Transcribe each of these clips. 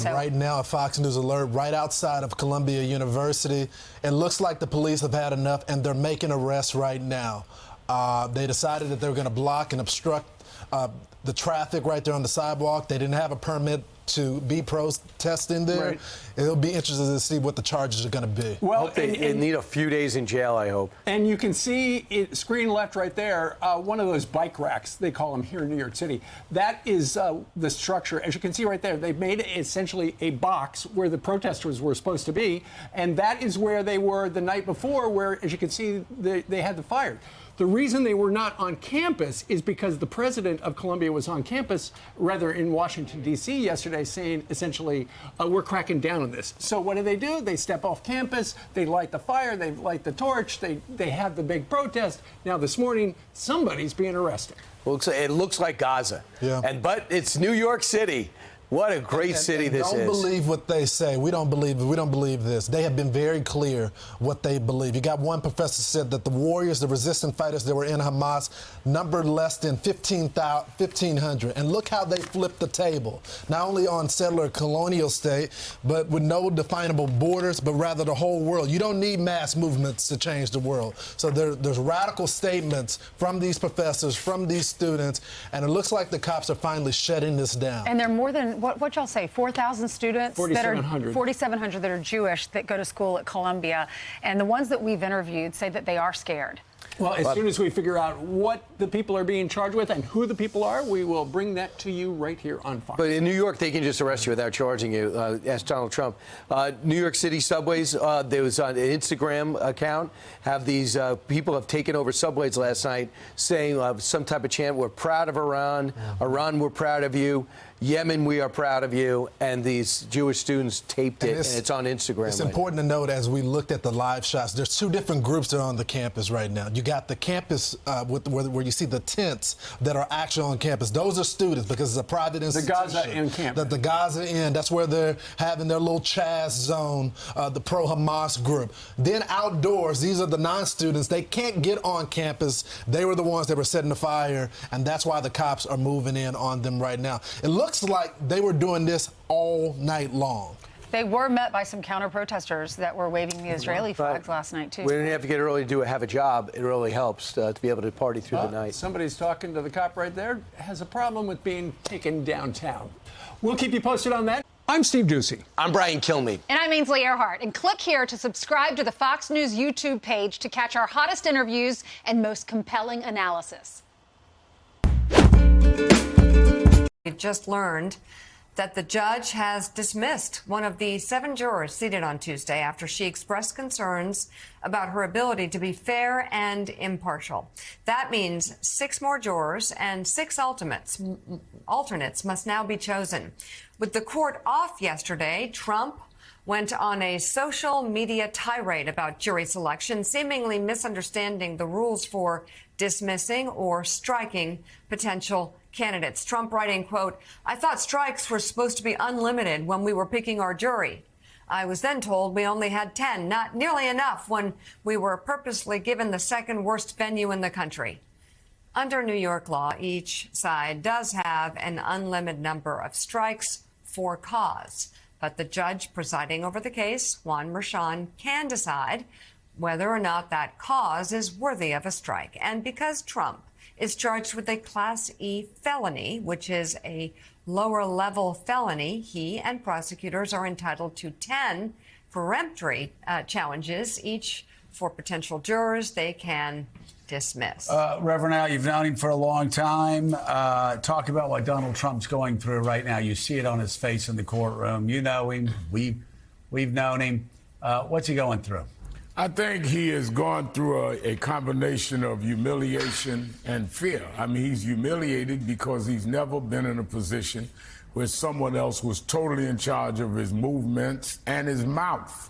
Right now, a Fox News alert right outside of Columbia University. It looks like the police have had enough, and they're making arrests right now. They decided that they were going to block and obstruct the traffic right there on the sidewalk. They didn't have a permit to be protesting there. Right. It'll be interesting to see what the charges are going to be. Well, they need a few days in jail, I hope. And you can see it, screen left right there, one of those bike racks, they call them here in New York City. That is the structure. As you can see right there, they've made essentially a box where the protesters were supposed to be. And that is where they were the night before, where, as you can see, they had the fire. The reason they were not on campus is because the president of Columbia was on campus, rather in Washington, D.C. yesterday, saying essentially, we're cracking down on this. So what do? They step off campus, they light the fire, they light the torch, they have the big protest. Now this morning, somebody's being arrested. Well, it looks like Gaza. Yeah. But it's New York City. What a great city this is. Don't believe what they say. We don't believe this. They have been very clear what they believe. You got one professor said that the warriors, the resistance fighters that were in Hamas, numbered less than 1,500. And look how they flipped the table. Not only on settler colonial state, but with no definable borders, but rather the whole world. You don't need mass movements to change the world. So there's radical statements from these professors, from these students, and it looks like the cops are finally shutting this down. And they're more than what y'all say, 4,000 students 4,700 that are Jewish that go to school at Columbia, and the ones that we've interviewed say that they are scared. Well, as soon as we figure out what the people are being charged with and who the people are, we will bring that to you right here on Fox. But in New York, they can just arrest you without charging you. Ask Donald Trump. New York City subways, there was an Instagram account, have these people have taken over subways last night saying some type of chant, we're proud of Iran, Iran, we're proud of you. Yemen, we are proud of you, and these Jewish students taped it, and it's on Instagram. It's important to note, as we looked at the live shots, there's two different groups that are on the campus right now. You got the campus where you see the tents that are actually on campus. Those are students because it's a private institution. The Gaza Inn campus. The Gaza Inn, that's where they're having their little Chaz zone, the pro-Hamas group. Then outdoors, these are the non-students. They can't get on campus. They were the ones that were setting the fire, and that's why the cops are moving in on them right now. It looks like they were doing this all night long. They were met by some counter-protesters that were waving the Israeli flags last night, too. We didn't have to get early to have a job. It really helps to be able to party through the night. Somebody's talking to the cop right there, has a problem with being taken downtown. We'll keep you posted on that. I'm Steve Doocy. I'm Brian Kilmeade. And I'm Ainsley Earhart. And click here to subscribe to the Fox News YouTube page to catch our hottest interviews and most compelling analysis. We just learned that the judge has dismissed one of the 7 jurors seated on Tuesday after she expressed concerns about her ability to be fair and impartial. That means 6 more jurors and 6 alternates must now be chosen. With the court off yesterday, Trump went on a social media tirade about jury selection, seemingly misunderstanding the rules for dismissing or striking potential candidates. Trump writing, quote, "I thought strikes were supposed to be unlimited when we were picking our jury. I was then told we only had 10, not nearly enough when we were purposely given the second worst venue in the country." Under New York law, each side does have an unlimited number of strikes for cause. But the judge presiding over the case, Juan Merchan, can decide whether or not that cause is worthy of a strike. And because Trump is charged with a Class E felony, which is a lower-level felony, he and prosecutors are entitled to 10 peremptory challenges, each for potential jurors they can dismiss. Reverend Al, you've known him for a long time. Talk about what Donald Trump's going through right now. You see it on his face in the courtroom. You know him. We've known him. What's he going through? I think he has gone through a combination of humiliation and fear. I mean, he's humiliated because he's never been in a position where someone else was totally in charge of his movements and his mouth.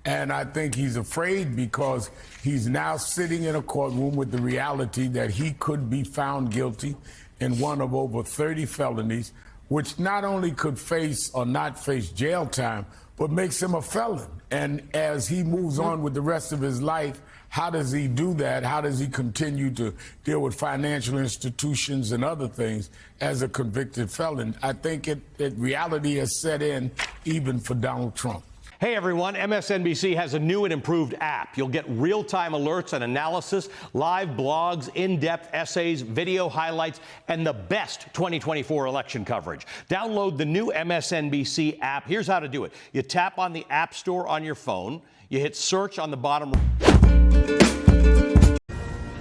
And I think he's afraid because he's now sitting in a courtroom with the reality that he could be found guilty in one of over 30 felonies, which not only could face or not face jail time, but makes him a felon. And as he moves on with the rest of his life, how does he do that? How does he continue to deal with financial institutions and other things as a convicted felon? I think reality has set in even for Donald Trump. Hey everyone, MSNBC has a new and improved app. You'll get real-time alerts and analysis, live blogs, in-depth essays, video highlights, and the best 2024 election coverage. Download the new MSNBC app. Here's how to do it. You tap on the App Store on your phone. You hit search on the bottom.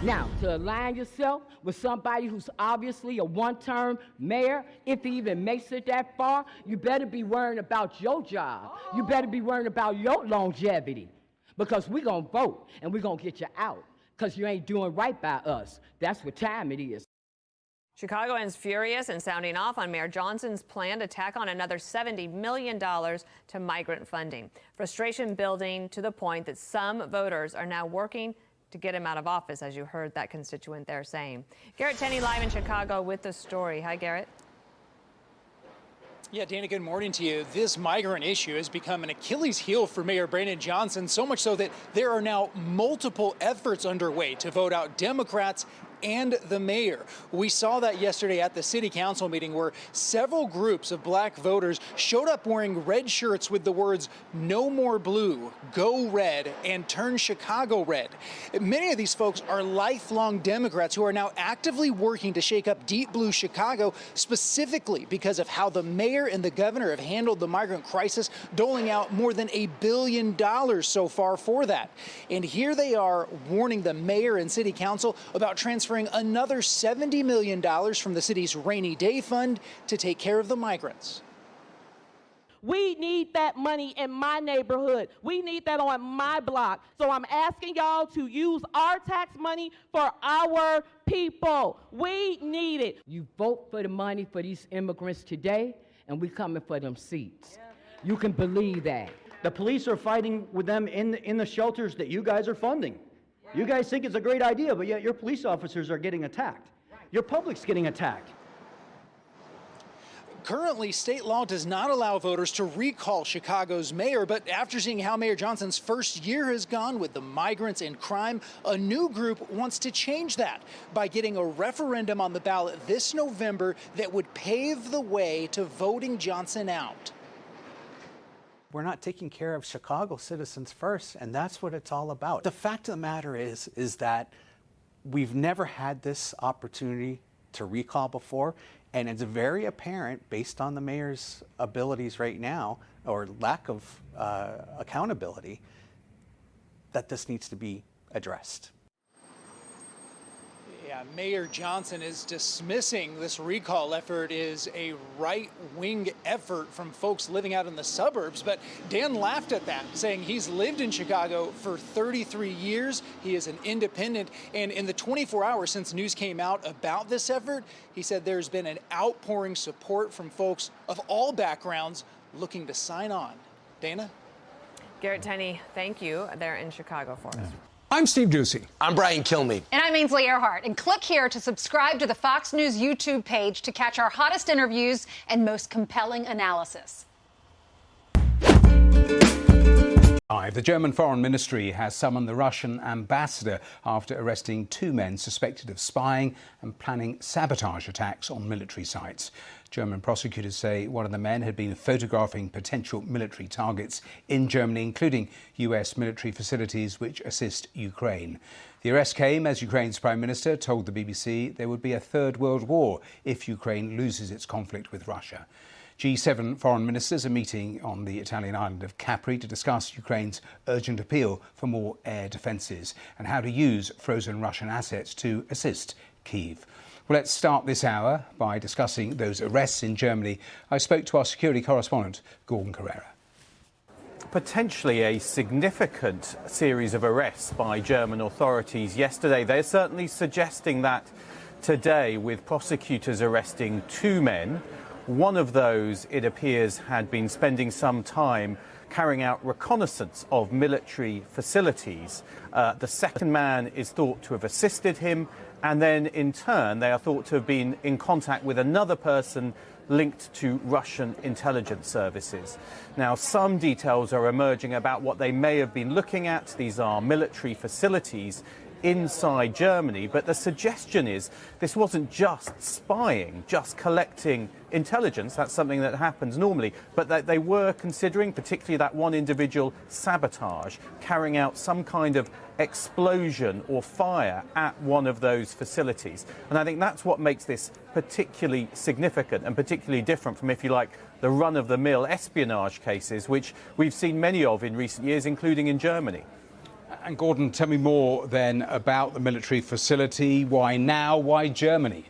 Now, to align yourself with somebody who's obviously a one-term mayor, if he even makes it that far, you better be worrying about your job. You better be worrying about your longevity, because we're going to vote and we're going to get you out because you ain't doing right by us. That's what time it is. Chicagoans furious and sounding off on Mayor Johnson's plan to tack on another $70 million to migrant funding. Frustration building to the point that some voters are now working to get him out of office, as you heard that constituent there saying. Garrett Tenney live in Chicago with the story. Hi, Garrett. Yeah, Dana, good morning to you. This migrant issue has become an Achilles heel for Mayor Brandon Johnson, so much so that there are now multiple efforts underway to vote out Democrats and the mayor. We saw that yesterday at the city council meeting, where several groups of black voters showed up wearing red shirts with the words "No More Blue, Go Red," and "Turn Chicago Red." Many of these folks are lifelong Democrats who are now actively working to shake up deep blue Chicago, specifically because of how the mayor and the governor have handled the migrant crisis, doling out more than $1 billion so far for that. And here they are warning the mayor and city council about transferring another $70 million from the city's rainy day fund to take care of the migrants. We need that money in my neighborhood. We need that on my block. So I'm asking y'all to use our tax money for our people. We need it. You vote for the money for these immigrants today, and we coming for them seats. You can believe that. The police are fighting with them in the shelters that you guys are funding. You guys think it's a great idea, but yet your police officers are getting attacked. Your public's getting attacked. Currently, state law does not allow voters to recall Chicago's mayor, but after seeing how Mayor Johnson's first year has gone with the migrants and crime, a new group wants to change that by getting a referendum on the ballot this November that would pave the way to voting Johnson out. We're not taking care of Chicago citizens first, and that's what it's all about. The fact of the matter is that we've never had this opportunity to recall before, and it's very apparent, based on the mayor's abilities right now, or lack of accountability, that this needs to be addressed. Yeah, Mayor Johnson is dismissing this recall effort as a right-wing effort from folks living out in the suburbs. But Dan laughed at that, saying he's lived in Chicago for 33 years. He is an independent. And in the 24 hours since news came out about this effort, he said there's been an outpouring support from folks of all backgrounds looking to sign on. Dana? Garrett Tenney, thank you. There in Chicago for us. I'm Steve Doocy. I'm Brian Kilmeade. And I'm Ainsley Earhart. And click here to subscribe to the Fox News YouTube page to catch our hottest interviews and most compelling analysis. The German Foreign Ministry has summoned the Russian ambassador after arresting 2 men suspected of spying and planning sabotage attacks on military sites. German prosecutors say one of the men had been photographing potential military targets in Germany, including US military facilities which assist Ukraine. The arrest came as Ukraine's Prime Minister told the BBC there would be a third world war if Ukraine loses its conflict with Russia. G7 foreign ministers are meeting on the Italian island of Capri to discuss Ukraine's urgent appeal for more air defences and how to use frozen Russian assets to assist Kyiv. Well, let's start this hour by discussing those arrests in Germany. I spoke to our security correspondent, Gordon Carrera. Potentially a significant series of arrests by German authorities yesterday. They're certainly suggesting that today, with prosecutors arresting 2 men. One of those, it appears, had been spending some time carrying out reconnaissance of military facilities. The second man is thought to have assisted him, and then in turn they are thought to have been in contact with another person linked to Russian intelligence services. Now, some details are emerging about what they may have been looking at. These are military facilities inside Germany. But the suggestion is this wasn't just spying, just collecting intelligence. That's something that happens normally. But that they were considering, particularly that one individual, sabotage, carrying out some kind of explosion or fire at one of those facilities. And I think that's what makes this particularly significant and particularly different from, if you like, the run-of-the-mill espionage cases, which we've seen many of in recent years, including in Germany. And Gordon, tell me more then about the military facility. Why now? Why Germany?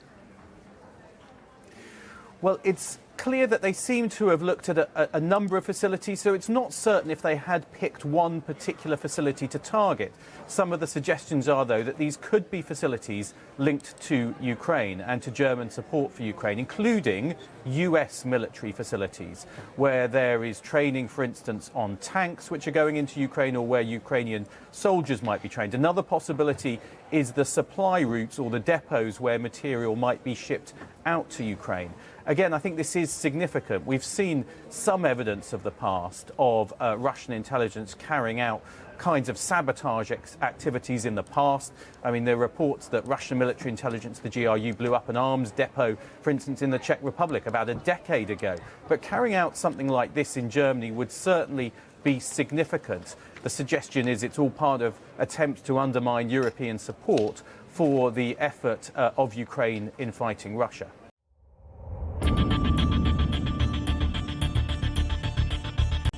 Well, it's clear that they seem to have looked at a number of facilities, so it's not certain if they had picked one particular facility to target. Some of the suggestions are, though, that these could be facilities linked to Ukraine and to German support for Ukraine, including US military facilities, where there is training, for instance, on tanks which are going into Ukraine, or where Ukrainian soldiers might be trained. Another possibility is the supply routes or the depots where material might be shipped out to Ukraine. Again, I think this is significant. We've seen some evidence of the past of Russian intelligence carrying out kinds of sabotage activities in the past. I mean, there are reports that Russian military intelligence, the GRU, blew up an arms depot, for instance, in the Czech Republic about a decade ago. But carrying out something like this in Germany would certainly be significant. The suggestion is it's all part of attempts to undermine European support for the effort of Ukraine in fighting Russia.